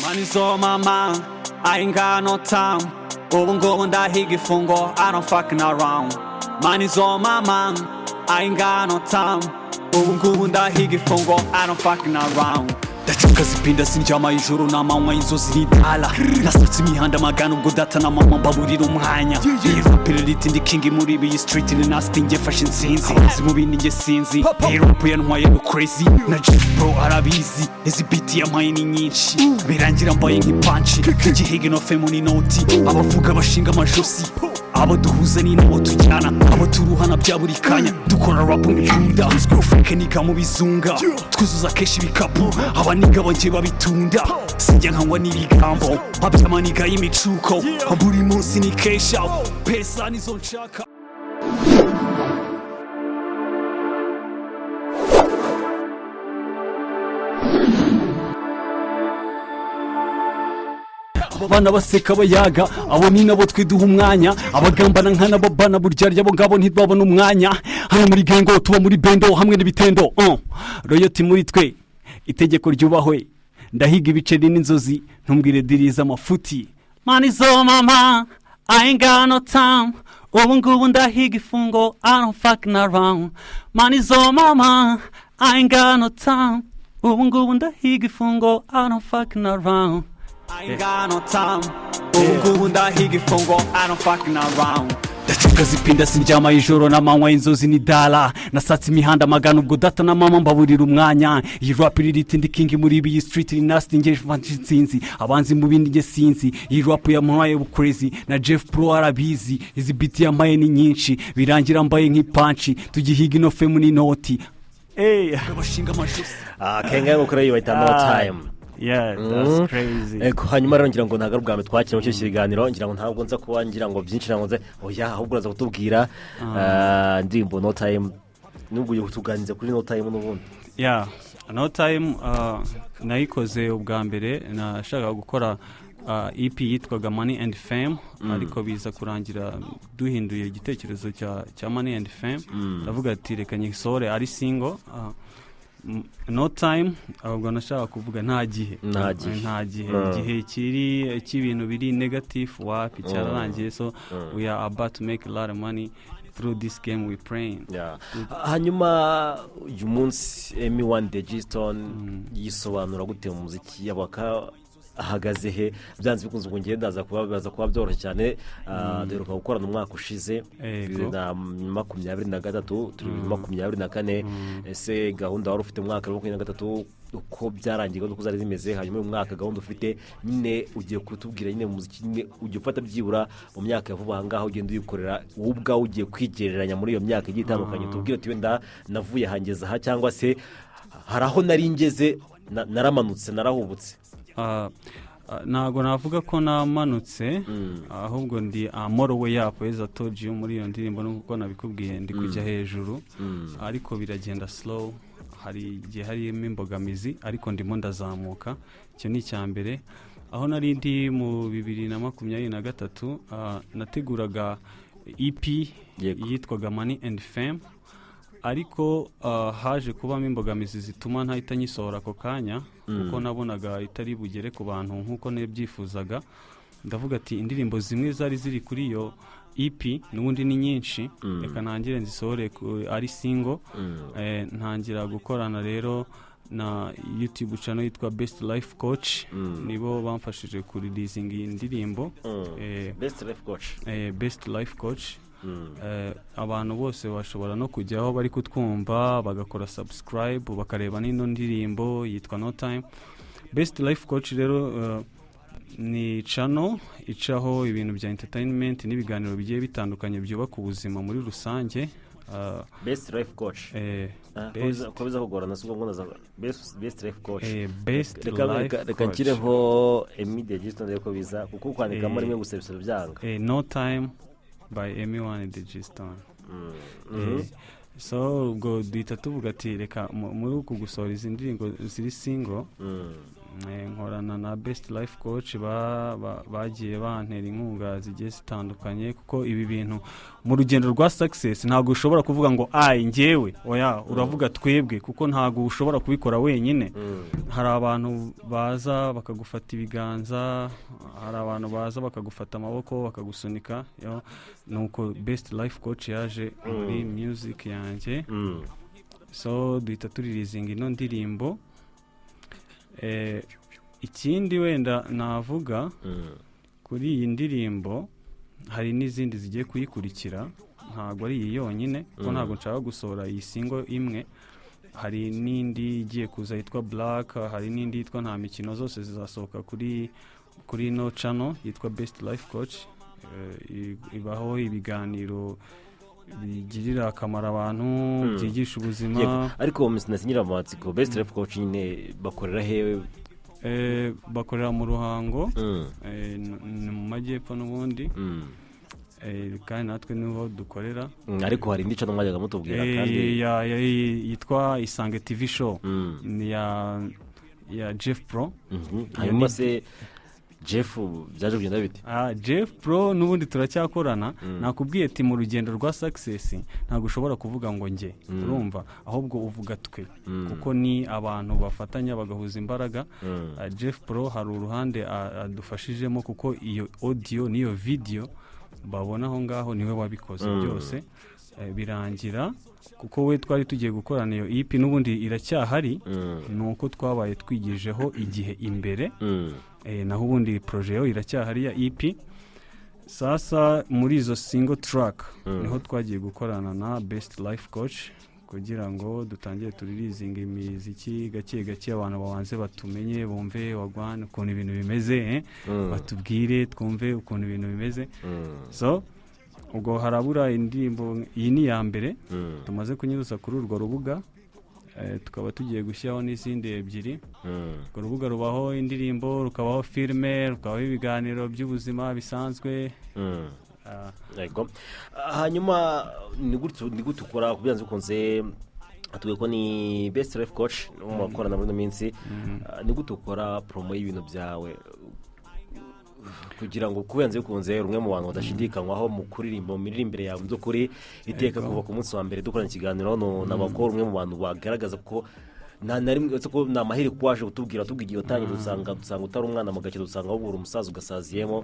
Money's on my mind, I ain't got no time. Ubu ngubu ndahiga ifungo, I don't fucking around. Money's on my mind, I ain't got no time. Ubu ngubu ndahiga ifungo, I don't fucking around. Ndacuka zipinda sinjama ijoro n'amanywa inzozi n'itala. Nasatse imihanda magana ubwo data na mama mbaburira umwanya. Iyi rapire riti ndi king muri iyi street ni nasty nge fashe insinzi. Abazi mu bindi nge sinzi. Iyi rap yantwaye no crazy. Na Jeff Bro arabizi. Izi beat yampaye ni nyinshi. Birangira mbaye nk'ipanchi. Igihege no femu ni noti. Abavuga bashinga amajosi. Abo duhuza ni nabo tujyana. Abo turuhana bya buri kanya. Dukora rap nk'ibunda. Twofeke niga mu bizunga. Twuzuza keshi bikapu. Abaniga banje babitunda. Sinjya nkangwa n'ibigambo. Abyamaniga y'imicuko. Buri munsi ni kesha. Pesa nizo nshaka. Abana baseka bayaga abo ni nabo twiduha umwanya abagambana nkana babana buryarya abo ngabo ntibabona umwanya hano muri gengo tuba muri bendo hamwe n'ibitendo royalty muri twe itegeko ryubahwe ndahiga ibiceri n'inzozi ntumbwire diriza amafuti money's on my mind I ain't got no time ubu ngubu ndahiga ifungo I don't fucking around money's on my mind I ain't got no time ubu ngubu ndahiga ifungo I don't fucking around I ain't got no time. Ubu ndahiga ifungo I don't fucking around. Ndacuka zipinda sinjama ijoro n'amanywa inzozi n'idala. Nasatse imihanda magana ubwo data na mama mbaburira umwanya. Iyi rap riti ndi king muri iyi street ni nasty nge fashe insinzi. Abanzi mu bindi nge sinzi. Iyi rap yampaye crazy. Na Jeff Bro arabizi. Izi beat yampaye ni nyinshi. Birangira mbaye nk'ipanchi. Tugihiga no femu ni noti. Abashinga amajosi. Kenga ngukora yiwe no time. Yeah, that's crazy. Hanyuma rero ngira ngo ntaga rwame twakira mu cyo kiganiro ngira ngo ntabwo nza kuba ngira ngo byinshi nangoze oya ahubwo uraza kutubwira ndimbo no time nubwo yutuganize kuri no time n'ubundi. Yeah, no time nayikoze ubwa mbere nashaka gukora EP yitwaga Money and Fame ariko biza kurangira duhinduye igitekerezo cya Money and Fame ndavuga ati reka nyisore ari single no time ahubwo nashaka kuvuga nta gihe igihe kiri cy'ibintu biri negative wapi cyararangiye so we are about to make a lot of money through this game we praying. Hanyuma uyu munsi M1 Digiston yisobanura gute mu muziki yabaka ahagaze he byanze bikunze ngo ngenda baza kuba byoroshye cyane duheruka gukorana umwaka ushize 2023 2024 ese gahunda wari ufite umwaka wa 2023 uko byarangiye ko zari zimeze hanyuma uyu mwaka gahunda ufite nyine ugiye kutubwira nyine muziki nyine ugiye ufata byibura mu myaka yavuba ngaho ugenda uyikorera ubwa ugiye kwigereranya muri iyo myaka igiye itandukanye tubwire ati wenda navuye hangeza ha cyangwa se haraho nari ngeze naramanutse narahubutse. Ntago navuga ko namanutse ahubwo ndi amoro we yapo eza toji muri iyo ndirimbo nuko nabikubwiye ndi kujya hejuru ariko biragenda slow hari igihe harimo imbogamizi ariko ndimo ndazamuka icyo ni icyambere aho nari ndi mu 2023 nateguraga EP yitwaga Money and Fame ariko haje kubamo imbogamizi zituma ntahita nyisohora ako kanya kuko nabonaga itari bugere ku bantu nkuko nebyifuzaga ndavuga ati indirimbo zimwe zari ziri kuri iyo EP n'ubundi ni nyinshi reka ntangire nzisohore ari single ntangira gukorana rero na YouTube channel yitwa Best Life Coach nibo bamfashije ku releasing indirimbo Best Life Coach abantu bose bashobora no kujyaho bari kutwumva bagakora subscribe bakareba n'ino ndirimbo yitwa No Time. Best Life Coach rero ni channel icaho ibintu bya entertainment n'ibiganiro bigiye bitandukanye byubaka ubuzima muri rusange. Best Life Coach komeza kugorana suko ngonaza Best Life Coach Best Life Coach reka nkireho Emide Digiston reko biza kuko kwandika muri mwe gusebisoro byanga No Time by M1 Digiston. So go duhita tuvuga ati reka muri uku gusohora izi ndirimbo ziri single nkorana na Best Life Coach bagiye bantera inkunga zigiye zitandukanye kuko ibi bintu mu rugendo rwa success ntabwo ushobora kuvuga ngo njyewe oya uravuga twebwe kuko ntabwo ushobora kubikora wenyine. Hari abantu baza bakagufata ibiganza, hari abantu baza bakagufata amaboko bakagusunika, nuko Best Life Coach yaje muri music yanjye. So duhita turirizinga ino ndirimbo. Ikindi wenda navuga kuri iyi ndirimbo hari n'izindi zigiye kuyikurikira, ntabwo ari iyi yonyine kuko ntabwo nshaka gusohora iyi single imwe. Hari n'indi igiye kuza yitwa Black, hari n'indi yitwa Nta Mikino, zose zizasohoka kuri no channel yitwa Best Life Coach. Ibaho ibiganiro bigirira akamaro abantu, byigisha ubuzima. Ariko sinasinyira amatsiko, Best Life Coach nyine bakorera hewe? Bakorera mu Ruhango, mu Majyepfo n'ubundi, kandi natwe niho dukorera. Ariko hari indi channel mwajyaga mutubwira kandi yitwa Isange TV Show, ni ya Jeff Pro. Hanyuma se Jeff byaje kugenda bite? Jeff Pro n'ubundi turacyakorana. Nakubwiye ati mu rugendo rwa success ntabwo ushobora kuvuga ngo njye, urumva, ahubwo uvuga twe kuko ni abantu bafatanya bagahuza imbaraga. Jeff Pro hari uruhande adufashijemo kuko iyo audio n'iyo video babona aho ngaho niwe wabikoze byose. Birangira kuko we twari tugiye gukorana iyo EP n'ubundi iracyahari, nuko twabaye twigijeho igihe imbere. Naho ubundi projet yo iracyahari ya EP. Sasa muri izo single track niho twagiye gukorana na Best Life Coach kugira ngo dutangire turirizinga imiziki gake gake, abantu babanze batumenye, bumve wagwana ukuntu ibintu bimeze, batubwire twumve ukuntu ibintu bimeze. So ubwo harabura indirimbo iyi ni ya mbere tumaze kunyuza kuri urwo rubuga. Tukaba tugiye gushyiraho n'izindi ebyiri. Urwo rubuga rubaho indirimbo, rukabaho filime, rukabaho ibiganiro by'ubuzima bisanzwe. Yego. Hanyuma ni gute ukora kubyanze ukunze atuye ko ni Best Life Coach umukorana muri minsi, ni gute ukora promo y'ibintu byawe kugira ngo kubenze ukunze rumwe mu bantu badashidikanywaho mu kuririmba mu miririmbire yawe nzo kuri iteka kuva ku munsi wa mbere dukorana ikiganiro n'abakora rumwe mu bantu bagaragaza ko nta rimwe ko na mahiri kwaje gutubwira tubwigiye utangiye dusanga utari umwana mu gace, dusanga ahubwo uri umusaza ugasaziyemo.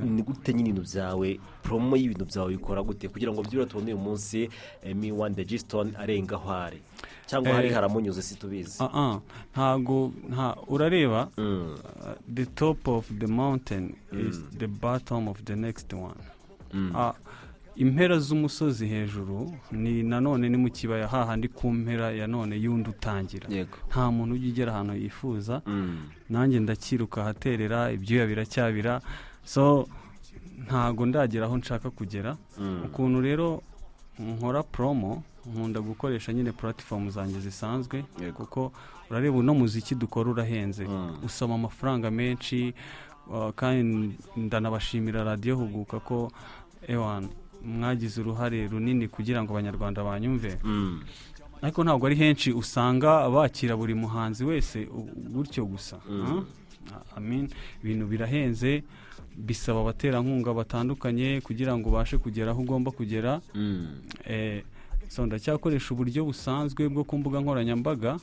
Ni gute nyine ibintu byawe, promo y'ibintu byawe bikora gute kugira ngo byura tubone uyu munsi Me1 The G-Stone arenga aho ari cyangwa hari haramunyuze situbizi? Ntago urareba, the top of the mountain is the bottom of the next one. Impera z'umusozi hejuru ni nanone ni mu kibaya hahandi ku mpera ya none yundi utangira. Nta muntu ugigera ahantu yifuza. Nanjye ndakiruka haterera ibyuya biracyabira. So ntago ndagera aho nshaka kugera. Ukuntu rero nkora promo, nkunda gukoresha nyine platform zanjye zisanzwe kuko urareba uno muziki dukora urahenze, usoma amafaranga menshi, kandi ndanabashimira Radio Huguka ko mwagize uruhare runini kugira ngo abanyarwanda banyumve. Ariko ntabwo ari henshi usanga bakira buri muhanzi wese gutyo gusa. Ibintu birahenze, bisaba abaterankunga batandukanye kugira ngo ubashe kugera aho ugomba kugera. So ndacyakoresha uburyo busanzwe bwo ku mbuga nkoranyambaga.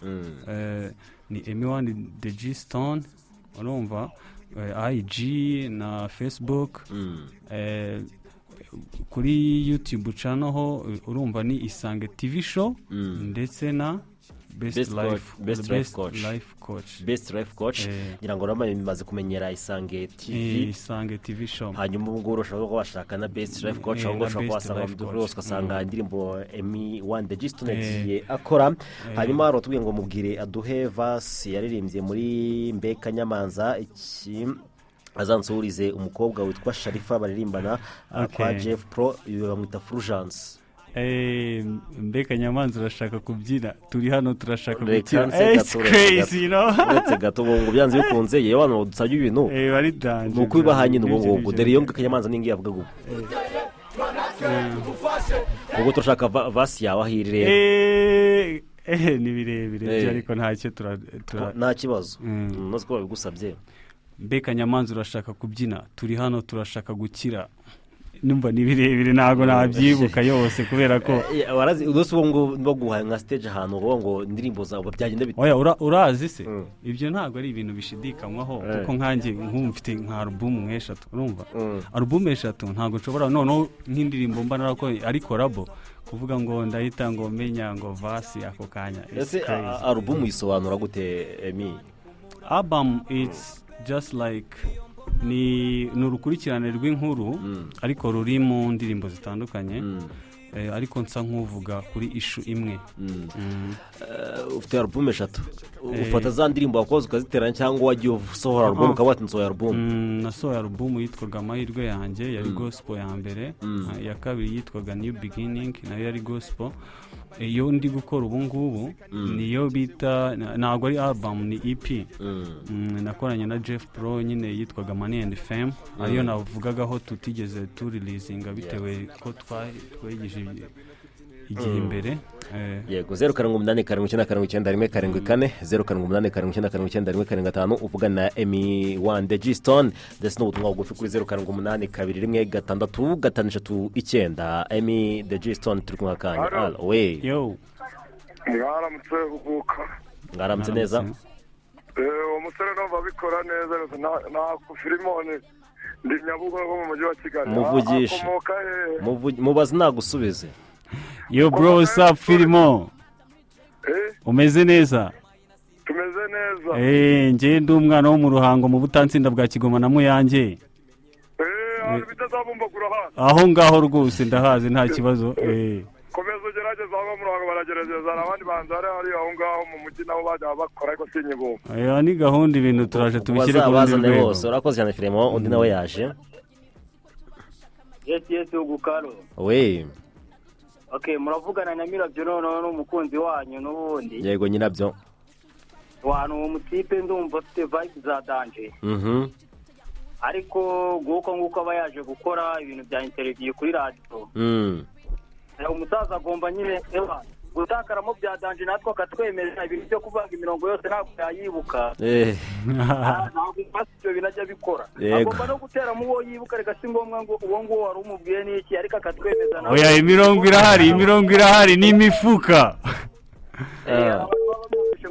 Ni Me1 The G-Stone, urumva, IG na Facebook. Kuri YouTube channel ho urumva ni Isange TV Show ndetse na Best Life Coach. Ngira ngo rama bimaze kumenyera Isange TV Show. Hanyuma ubwo urashaka ko bashaka na Best Life Coach, ahubwo ushaka kwasanga mu byose ugasanga indirimbo Me1 The G-Stone yagiye akora. Hanyuma rotubwiye ngo mubwire aduhe verse yaririmbye muri Mbeka Nyamanza iki azansurize umukobwa witwa Sharifa baririmbana kwa Jeff Pro, bamwita Fulgence. Mbeka Nyamanza urashaka kubyina, turi hano turashaka gukina. It's crazy, you know. Ndetse gato ngo byanze bikunze yewe abantu dusabye ibintu bari danje nuko ibahanye n'ubwo dore iyo Mbeka Nyamanza ningi yavuga ngo ubwo turashaka vasi yawe ahirire. ni birebire ariko ntacyo nta kibazo ntuzi ko babigusabye. Mbega Nyamanza urashaka kubyina, turi hano turashaka gukira, numva ni birebire ntago nabyibuka yose kubera ko warazi udose ngo baguhaye nka stage ahantu ngo indirimbo zawe byagenda bite. Oya urazi se ibyo ntago ari ibintu bishidikanywaho kuko nkanjye nkumfite nka album eshatu urumva album eshatu ntago nshobora noneho nk'indirimbo mba narako ari collabo kuvuga ngo ndahita ngo menya ngo vasi ako kanya. Ese album isobanura gute Emi? Album it's just like ni urukurikirane rw'inkuru ariko ruri mu ndirimbo zitandukanye ariko nsa nk'uvuga kuri ishu imwe. Ufite album eshatu ufata za ndirimbo wakoze ukaziteranya cyangwa wagiye usohora album ukaba watinsohora album? Nasohoye album yitwaga Amahirwe yanjye yari gospel ya mbere, ya kabiri yitwaga New Beginning nayo yari gospel. Iyo ndi gukora ubu ngubu niyo bita ntabwo ari album ni EP nakoranye na Jeff Pro nyine yitwaga Money and Fame, ariyo navugagaho tutigeze releasinga bitewe ko twegije igihe imbere. Yego 07889794 07889794 uvugana na Emi One The G Stone ndetse n'ubutumwa bugufi kuri 0788215639. Emi The G Stone turi kumwe kanya. We yo ngaramutse uvuka ngaramutse neza. Umusore numva bikora neza na ku Filimone ndi Nyabugogo mu mujyi wa Kigali. Muvugisha mubaza nagusubize. Yo bro, what's up Filimo? Umeze neza? Tumeze neza. Nje ndi umwana wo mu Ruhango mu Butansinda bwa Kigoma na Muyange. Bitazabumba kurahana. Aho ngaho rwose ndahazi nta kibazo. Komeza ugerageza aho mu Ruhango baragerageza abandi banzare ari aho ngaho mu mujyi nabo bajya bakora ariko sinyibumva. Ni gahunda ibintu turaje tubishyire ku rundi rwego. Urakoze cyane Filimo, undi nawe yaje. Yes ugukaro. We Okay, muravugana na Mirabyo noneho n'umukunzi wanyu n'ubundi. Yego nyirabyo. Wantu uwo mutipe ndumva afite vibes za danger. Ariko nguko aba yaje gukora ibintu bya interview kuri radio. Umusaza agomba nyine gutakaramo bya danger natwe akatwemerera ibintu byo kuvanga imirongo yose ntabwo yayibuka. Ntabwo ibyo binajya bikora. Agomba no gutera mu wo yibuka reka si ngombwa ngo uwo ngo wari umubwiye n'iki ariko akatwemeza nawe. Oya imirongo irahari n'imifuka.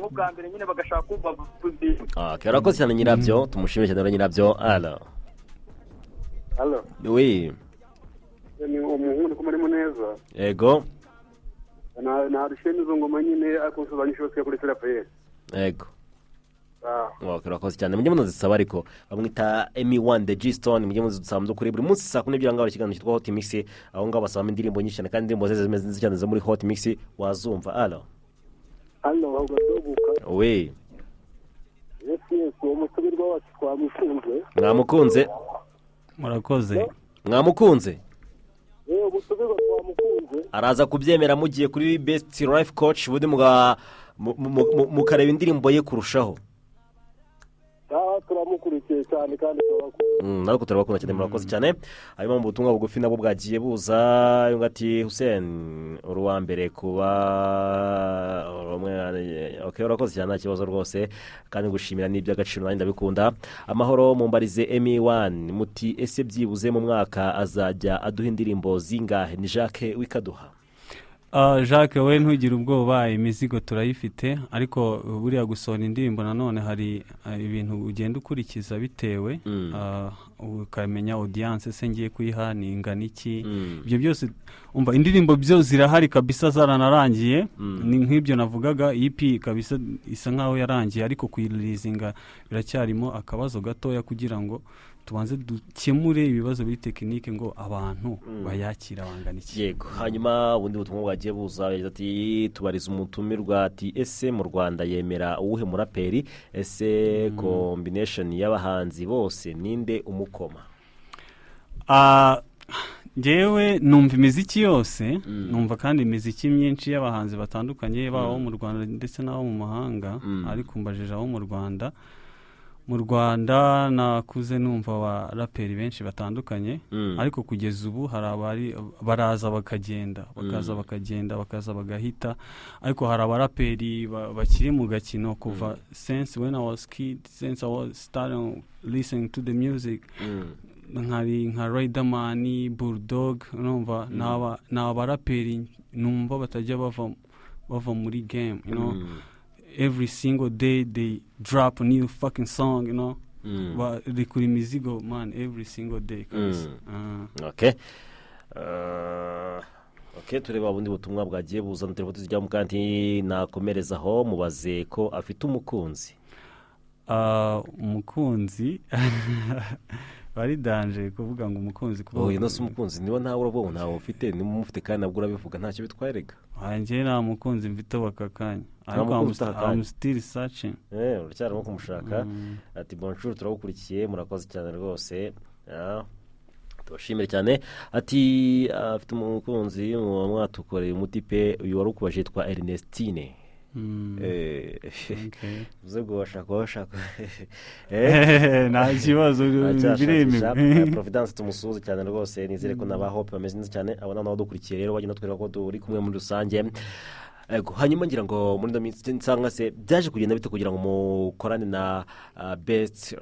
Nk'ubwa mbere nyine bagashaka kumva kuzi. Urakoze cyane nyirabyo, tumushimire cyane nyirabyo. Allo. Oui. Ni umuhungu ko muri neza. Yego. Na rushenizo ngoma nyine akonsobanishwa kuri Serapes. Yego. Urakoze cyane. Mujye munazisaba ariko bamwita Emi One The G Stone, mujye muzisaba kuri buri munsi saa 12 ngaho ikiganiro cyitwa Hot Mix, aho ngabo basaba indirimbo nyinshi cyane kandi indirimbo zeze zimeze neza cyane zo muri Hot Mix wazumva. Allo ugadobuka. We Yes uwo musubirwa wacu twamukunze. Mwamukunze? Murakoze. Mwamukunze? Ubusubirwa twamukunze. Araza kubyemera mugiye kuri Best Life Coach budi mukareba indirimbo ye kurushaho. Turamukurikiye cyane kandi turabakunda. Nariko turabakunda cyane murakoze cyane. Hanyuma mu butumwa bugufi nabo bwagiye buza yungati Hussein uruwa mbere kuba okay urakoze cyane kibazo rwose kandi gushimira n'iby'agaciro nandi ndabikunda. Amahoro mumbarize Emi One muti ese byibuze mu mwaka azajya aduha indirimbo zingahe? Ni Jacques Wikaduha. Jacques we ntugire ubwoba imizigo turayifite ariko buriya gusohora indirimbo nanone hari ibintu ugenda ukurikiza bitewe ukamenya audience se ngiye kuyiha ni ingana iki. Ibyo byose umva indirimbo byo zirahari kabisa zaranarangiye. Ni nk'ibyo navugaga EP kabisa isa nkaho yarangiye ariko kuyireleasinga biracyarimo akabazo gatoya kugira ngo tubanze dukemure ibibazo biri tekinike ngo abantu bayakira bangana iki. Yego hanyuma ubundi butumwa bwagiye buza ati tubariza umutumirwa ati ese mu Rwanda yemera uwuhe muraperi? Ese combination y'abahanzi bose ninde umukoma? Jewe numva imiziki yose numva kandi imiziki myinshi y'abahanzi batandukanye bawo mu Rwanda ndetse n'abo mu mahanga ariko mbajije aho mu Rwanda mu Rwanda nakuze numva abaraperi benshi batandukanye ariko kugeza ubu hari baraza bakagenda bakaza bagahita ariko hari abaraperi bakiri mu gakino kuva since when I was kid, since I was starting listening to the music nka Riderman, Bulldog, numva na baraperi numva batajya bava muri game, you know. Every single day they drop a new fucking song, you know. Rekura imizigo man every single day kabisa. Okay. Okay, tureba ubundi butumwa bwagiye buzana telefone zijya mu kandi nakomerezaho mubaze ko afite umukunzi. Umukunzi bari danje kuvuga ngo umukunzi kuvuga. Oya nose umukunzi niwe ntawe urabona ntawe ufite ni mufite kandi nabwo urabivuga ntacyo bitwarega. Anje nta mukunzi mfite wakakanya. Ariko I'm still searching. Uracyarimo kumushaka. Ati bonjour turagukurikiye murakoze cyane rwose. Tubashimire cyane. Ati afite umukunzi mwatukoreye umutipe uyu wari ukubaje yitwa Ernestine. Okay. Uzego washaka nta kibazo bireme Providence tumusuze cyane rwose nizere ko naba hope bameze neza cyane abana nabo dukurikiye rero bagenda twereka ko turi kumwe muri rusange. Ego hanyuma ngira ngo muri ndamitse nsanga se byaje kugenda bite kugira ngo mukorane na best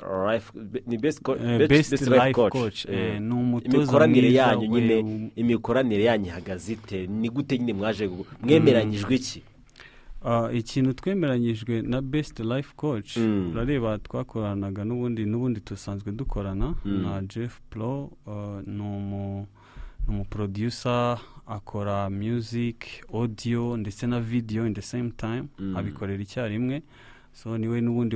life coach n'umutoza yanyu nyine imikoranire yanyu hagazite ni gute nyine mwaje mwemeranyijwe iki? Ikintu twemeranyijwe na best life coach urareba twakoranaga n'ubundi tusanzwe dukorana na Jeff Pro, n'umu producer akora music, audio ndetse na video in the same time, abikorera icyarimwe. So niwe n'ubundi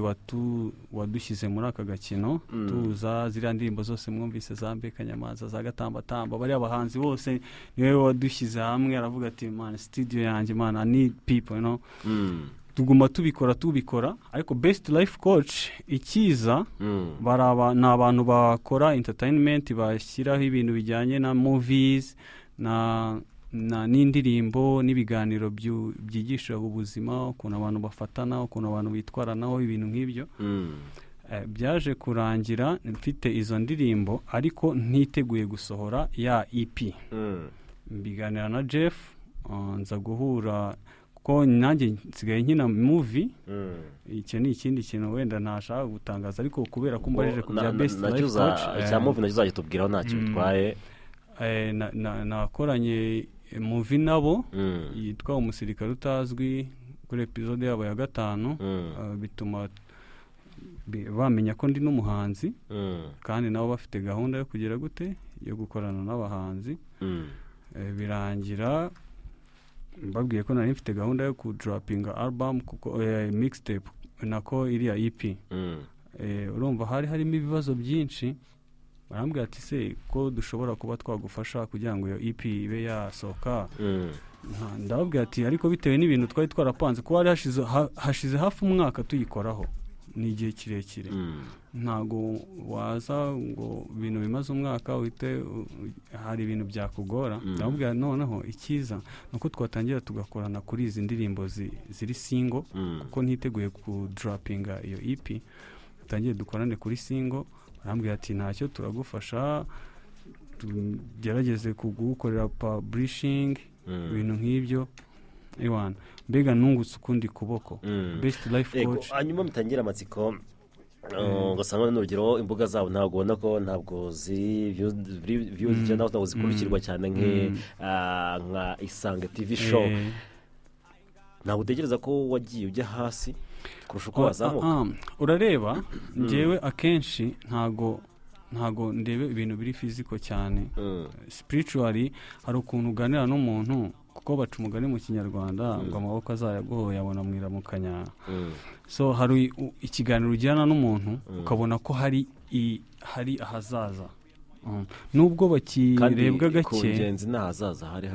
wadushyize muri aka gakino tuza ziriya ndirimbo zose mwumvise za Mbeka Nyamaza za Gatambatamba bari abahanzi bose niwe wadushyize hamwe aravuga ati man studio yanjye man I need people, you know. Tuguma tubikora ariko best life coach ikiza ni abantu bakora entertainment bashyiraho ibintu bijyanye na movies na n'indirimbo n'ibiganiro byigisha ubuzima, ukuntu abantu bafatana, ukuntu abantu bitwaranaho, ibintu nk'ibyo. Byaje kurangira mfite izo ndirimbo ariko ntiteguye gusohora ya EP. Mbiganira na Jeff nza guhura ko nanjye nsigaye nkina movie. Icyo ni ikindi kintu wenda ntashaka gutangaza ariko kubera ko mbaje ku bya best life coach cya movie nagize tubwiraho ntacyo bitwaye. Nakoranye movie nabo yitwa Umusirikare Utazwi kuri episode yabo ya 5. Bituma bamenya ko ndi n'umuhanzi kandi nabo bafite gahunda yo kugira gute yo gukorana n'abahanzi. Birangira mbabwiye ko nari mfite gahunda yo kudropinga album kuko mixtape nako iriya EP. Urumva harimo ibibazo byinshi. Barambwira ati se ko dushobora kuba twagufasha kugira ngo iyo EP ibe yasohoka. Ndababwira ati ariko bitewe n'ibintu twari twarapanze ko hari hashize hafi umwaka tuyikoraho ni igihe kirekire. Ntago waza ngo ibintu bimaze umwaka uhite hari ibintu byakugora. Ndababwira noneho ikiza nuko twatangira tugakorana kuri izi ndirimbo ziri single kuko ntiteguye ku droppinga iyo EP. Tutangiye dukorane kuri single. Barambwira ati ntacyo turagufasha tugerageze kugukorera publishing ibintu nk'ibyo. Mbega nungutse ukundi kuboko. Best life coach. Hanyuma mutangira amatsiko ugasanga n'urugero imbuga zabo ntabwo ubona ko ntabwo ziri views cyangwa ntabwo zikurikirwa cyane nka Isange TV show. Ntabwo utekereza ko wagiye ujya hasi kurusha uko wazamuka? Urareba njyewe akenshi ntago ndebe ibintu biri physical cyane. Spiritually hari ukuntu uganira n'umuntu kuko baca umugani mu Kinyarwanda ngo amaboko azayaguhoye abona mwiramukanya. So hari ikiganiro ujyana n'umuntu ukabona ko hari ahazaza. Nubwo bakirebwa gake kandi kungenzi n'ahazaza hari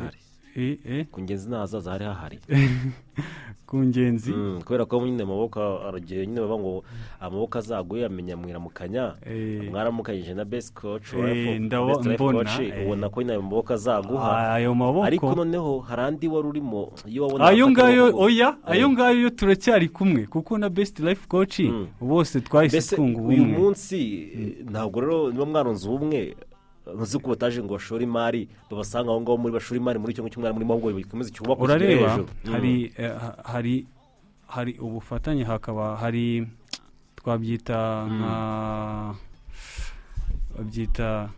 ku ngenzi ntahazaza hari hahari ku ngenzi kubera ko nyine amaboko aragiye nyine baba ngo amaboko azaguye amenya mwiramukanya mwaramukanyije na best coach ubona ko nyine amaboko azaguha ayo maboko ariko noneho hari andi wari urimo iyo wabona ayo ngayo turacyari kumwe kuko na best life coach bose twahise twunga ubumwe uyu munsi ntabwo rero niba mwaronze ubumwe ntuzi ko bataje ngo bashore imari babasanga aho ngaho muri bashore imari muri icyo cyumweru muri mahugurwa bikomeze cyubakwa urareba hari ubufatanye hakaba hari twabyita babyita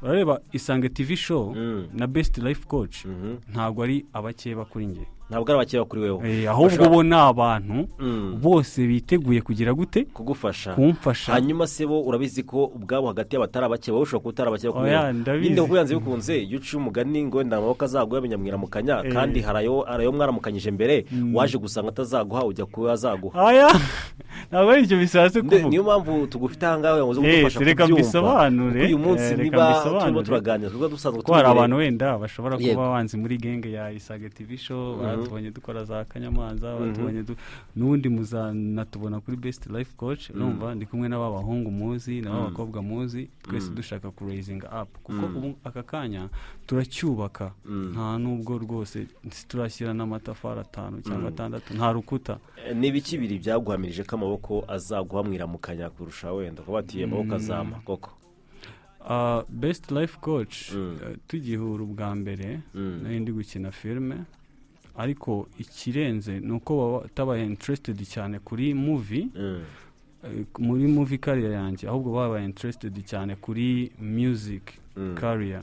urareba Isange TV show na best life coach ntabwo ari abakeba kuri nge ntabwo ari abakeba kuri wewe ahubwo bo ni abantu bose biteguye kugira gute kugufasha kumfasha hanyuma se bo urabizi ko ubwabo hagati y'abatari abakeba ushobora kutara abakeba kuri wewe nyine kuko yanze bikunze yuci umugani ngo ndamaboko azaguha binyamwiramukanya kandi harayo mwaramukanyije mbere waje gusanga atazaguha ujya kuba azaguha ntabwo ari icyo bishatse kuvuga niyo mpamvu tugufite aha ngaho ngo kudufasha kubyumva uyu munsi niba turimo turaganira twebwe dusanzwe ko hari abantu wenda bashobora kuba banzi muri genge ya Isange TV show batubonye dukora za Kanyamanza batubonye n'undi muzanatubona kuri best life coach urumva ndi kumwe n'aba bahungu muzi n'aba bakobwa muzi twese dushaka ku raising up kuko ubu aka kanya turacyubaka nta nubwo rwose turashyira n'amatafari 5 cyangwa 6 nta rukuta n'ibiki biri byaguhamirije ko amaboko azaguha mwiramukanya kurusha wenda ko batiye amaboko azama koko best life coach tugihura ubwa mbere nari ndi gukina filime ariko ikirenze ni uko batabaye interested cyane kuri movie muri movie career yanjye ahubwo babaye interested cyane kuri music career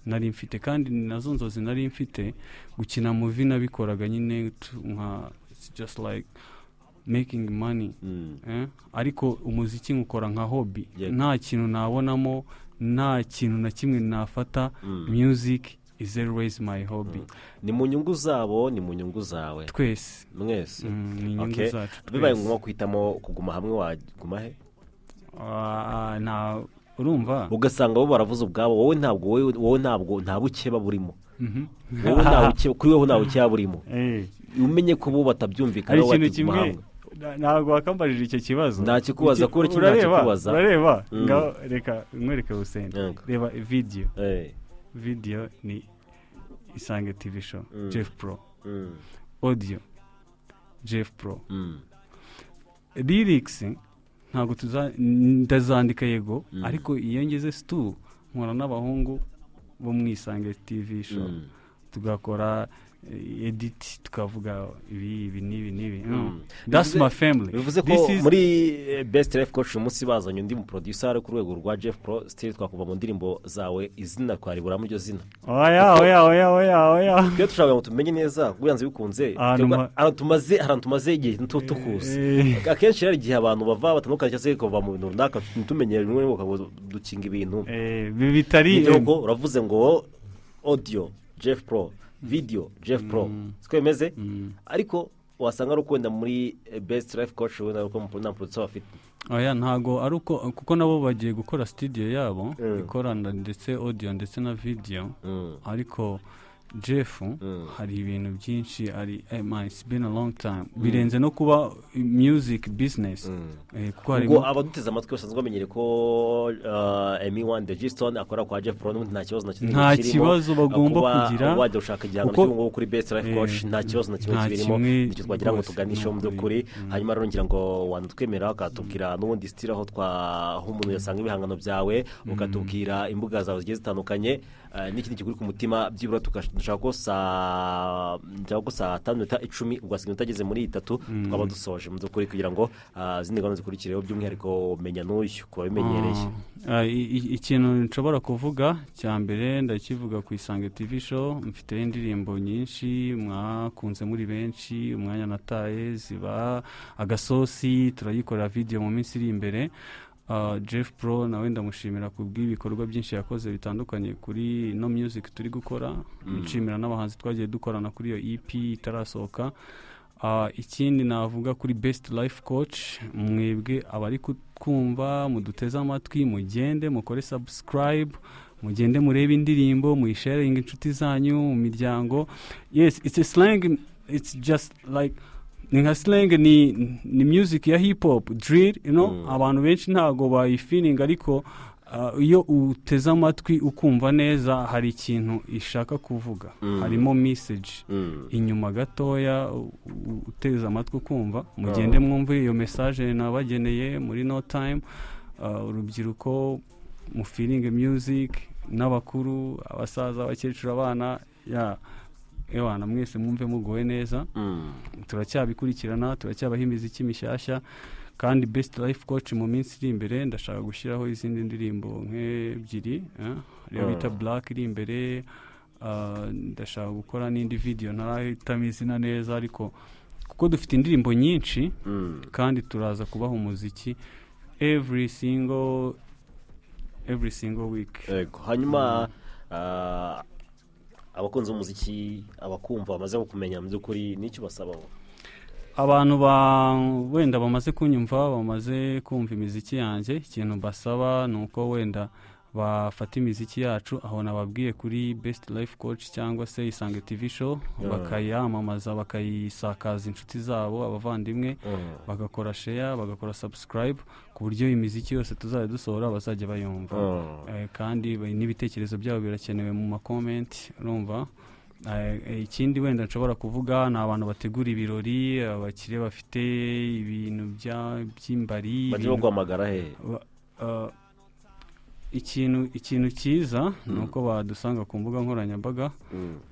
nari mfite kandi nazo nzozi nari mfite gukina movie nabikoraga nyine nka just like making money ariko umuziki nkukora nka hobby nta kintu nabonamo nta kintu na kimwe nafata music is always my hobby ni mu nyungu zabo ni mu nyungu zawe twese mwese ni inyungu zacu bibaye ngombwa kwitamo kuguma hamwe waguma he na urumva ugasanga bo baravuze ubwabo wowe ntabwo nta bukeba burimo wowe nta bukeba kuri wowe nta bukeba burimo umenye ko bo batabyumvikana batuguma hamwe ntabwo wakambajije icyo kibazo ntakikubaza ko uri ntakikubaza urareba ngaho reka nkwereke Hussein reba video ni Isange TV show Jeff Pro audio Jeff Pro lyrics ntabwo ndazandika yego ariko iyo ngeze stu nkora n'abahungu bo mu Isange TV show tugakora edit tukavuga ibi nibi that's my family bivuze ko muri best life coach umunsi bazanye undi mu producer ku rwego rwa Jeff Pro still twakuva mu ndirimbo zawe izina twaribura mu ryo zina oya twe tushaka ngo tumenye neza kuyanze bikunze tumaze igihe tukuze akenshi rero igihe abantu bava batandukanye cyangwa se kuva mu bintu runaka tumenyera rimwe ngo dukinga ibintu bitari uravuze ngo audio Jeff Pro video Jeff Pro twemeze ariko wasanga ari ukwenda muri best life coach wenda uko na producer bafite oya ntago ari uko kuko nabo bagiye gukora studio yabo ikorana ndetse audio ndetse na video ariko Jeff hari ibintu byinshi ari it's been a long time birenze no kuba music business kuko harimo abaduteze amatwi basanzwe bamenyere ko M1 The G-Stone akora kwa Jeff Pro nta kibazo bagomba kugira wajya ushaka igihangano cy'ubungu kuri best life coach nta kibazo na kimwe kirimo nicyo twagira ngo tuganishe mu by'ukuri hanyuma rero ngira ngo wanatwemera akatubwira n'ubundi style aho umuntu yasanga ibihangano byawe ukatubwira imbuga zawe zigiye zitandukanye n'ikindi kiguri ku mutima byibura tukashaka ko saa 5:10 ugasiga utageze muri 3 twaba dusoje mu by'ukuri kugira ngo zindi gahunda zikurikireho by'umwihariko menya n'uyu kuba bimenyereye ikintu nshobora kuvuga cya mbere ndakivuga ku Isange TV show mfite indirimbo nyinshi mwakunze muri benshi umwanya nataye ziba agasosi turayikorera video mu minsi iri imbere Jeff Pro nawe ndamushimira kubw'ibikorwa byinshi yakoze bitandukanye kuri no music turi gukora nshimira n'abahanzi twagiye dukorana kuri iyo EP itarasohoka ikindi navuga kuri best life coach mwebwe abari kumva muduteze amatwi mugende mukore subscribe mugende murebe indirimbo muyisharinga inshuti zanyu mu miryango. Yes, it's a slang, it's just like ni nka slang, ni music ya hip hop, drill, you know, abantu benshi ntago bayifining, ariko iyo uteze amatwi ukumva neza hari ikintu ishaka kuvuga, harimo message inyuma gatoya, uteze amatwi ukumva, mugende mwumve iyo message nabageneye muri no time. Urubyiruko mu feeling music, n'abakuru, abasaza, abakecuru, abana, ewana mwese mwumve mugowe neza. Turacyabikurikirana, turacyabaha imiziki mishyashya, kandi Best Life Coach mu minsi iri imbere ndashaka gushyiraho izindi ndirimbo nk'ebyiri, rero bita Black iri imbere. Ndashaka gukora n'indi video ntarahitamo izina neza, ariko kuko dufite indirimbo nyinshi kandi turaza kubaha umuziki every single week. Hanyuma abakunzi b'umuziki, abakumva bamaze kumenya mu by'ukuri n'icyo basaba? Abantu wenda bamaze kunyumva, bamaze kumva imiziki yanjye, ikintu basaba ni uko wenda bafata imiziki yacu aho nababwiye kuri Best Life Coach cyangwa se Isange TV show, bakayamamaza, bakayisakaza inshuti zabo, abavandimwe, bagakora share, bagakora subscribe, ku buryo imiziki yose tuzajya dusohora bazajya bayumva. Kandi n'ibitekerezo byabo birakenewe mu ma comment, urumva. Ikindi wenda nshobora kuvuga ni abantu bategura ibirori, abakire bafite ibintu by'imbari, bajye guhamagara he? ikintu cyiza ni uko badusanga ku mbuga nkoranyambaga,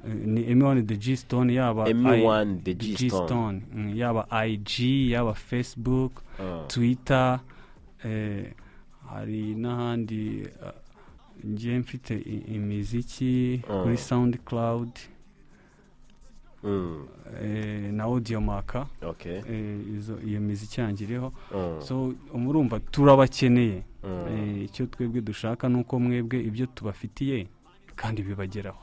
ni M1 The G Stone, yaba M1 The G Stone, yaba IG, yaba Facebook, Twitter, hari n'ahandi ngiye mfite imiziki kuri SoundCloud na Audiomack. Iyo miziki yangiriho. So umurumva turabakeneye. Icyo twebwe dushaka nuko mwebwe ibyo tubafitiye kandi bibageraho.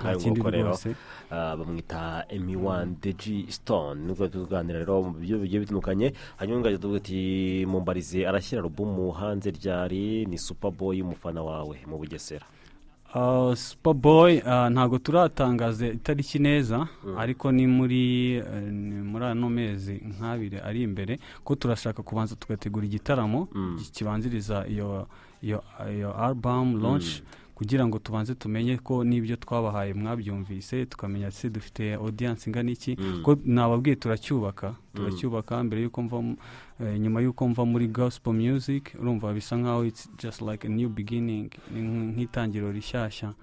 Hari ikindi rwose bamwita M1 The G Stone. Nubwo tuganira rero mu byo bigiye bitandukanye, hanyuma ngaje tuvuga ati Mumbarize arashyira album hanze ryari, ni Superboy umufana wawe mu Bugesera? Superboy ntago turatangaza itariki neza, ariko ni muri ano mezi nk'abiri ari imbere, ko turashaka kubanza tugategura igitaramo kibanziriza iyo album launch, kugira ngo tubanze tumenye ko n'ibyo twabahaye mwabyumvise, tukamenya se dufite audience ingana iki, ko nababwiye turacyubaka mbere yuko nyuma yuko mva muri gospel music, urumva bisa nkaho it's just like a new beginning, nk'itangiro rishyashya.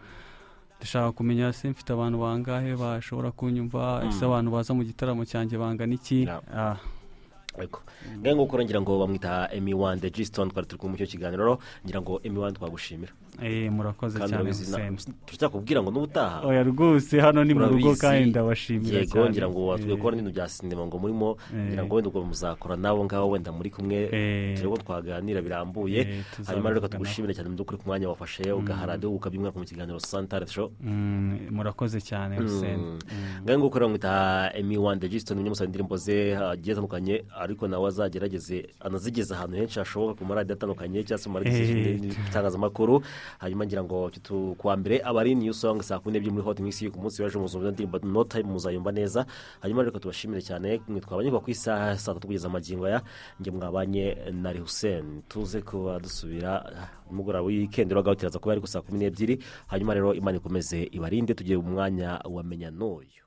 Ndashaka kumenya se mfite abantu bangahe bashobora kunyumva, ese abantu baza mu gitaramo cyanjye bangana iki. Ngengo ukora ngira ngo bamwita M1 The G Stone, twari turi mu cyo kiganiro, ngira ngo M1 twagushimira. Murakoze cyane. Turakubwira ngo n'ubutaha. Oya rwose hano ni mu rugo kandi ndabashimira cyane. Yego, ngira ngo watwekora n'ibintu bya sinema ngo murimo, ngira ngo wenda ubwo muzakora nabo ngaho wenda muri kumwe, turego twaganira birambuye. Hanyuma rero tugushimira cyane mu ku mwanya wafashe ugaharade ukabimwa mu kiganiro Santare Show. Murakoze cyane Hussein. Ngengo ukora mwita M1 The G Stone, umunyamusaba indirimbo ze hagiye zitandukanye, ariko nawe azagerageze anazigeza ahantu henshi hashoboka ku maradiyo atandukanye cyangwa se mu itangazamakuru. Hanyuma ngira ngo kuwa mbere abari new song saa 12 muri Hot Mix ku munsi waje muzumva ndirimbo no time muzayumva neza. Hanyuma rero tubashimire cyane, twabanye ku isaha saa 3 kugeza amagingo ya nge mwabanye na Hussein. Tuze kuba dusubira mugora weekend rwagahutiraza kuba ari ku saa 12. Hanyuma rero Imana ikomeze ibarinde, tugiye mu mwanya wamenya n'uyu.